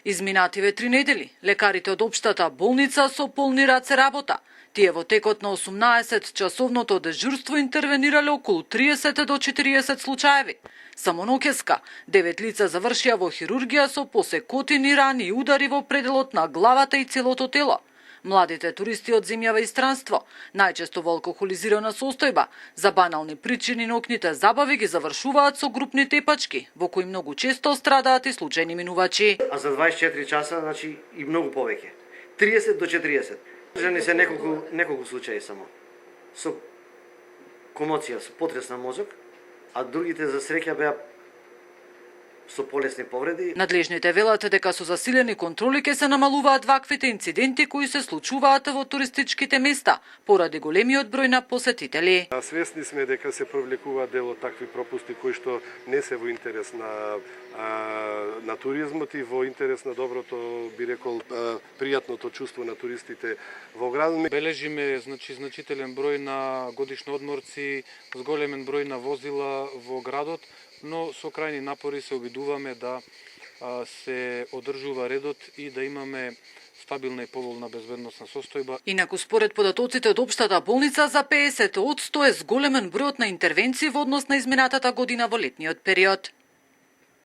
Изминативе 3 недели, лекарите од општата болница со полни раце работа. Тие во текот на 18-часовното дежурство интервенирале околу 30 до 40 случаеви. Само ноќеска, 9 лица завршија во хирургија со посекотини, рани и удари во пределот на главата и целото тело. Младите туристи од земјава и странство, најчесто во алкохолизирана состојба, за банални причини ноќните забави ги завршуваат со групни тепачки, во кои многу често страдаат и случајни минувачи. А за 24 часа, значи и многу повеќе. 30 до 40. Жени се неколку случаи само. Со комоција, со потрес на мозок, а другите за среќа беа со полесни повреди. Надлежните велат дека со засилени контроли ќе се намалуваат ваквите инциденти кои се случуваат во туристичките места поради големиот број на посетители. Свесни сме дека се провлекуваат дел од такви пропусти кои што не се во интерес на туризмот и во интерес на доброто, би рекол, пријатното чувство на туристите во градот. Бележиме значителен број на годишни одморци, зголемен број на возила во градот, но со крајни напори се обидуваме да се одржува редот и да имаме стабилна и поволна безбедносна состојба. Инаку според податоците од општата болница за 50% е зголемен бројот на интервенции во однос на изминатата година во летниот период.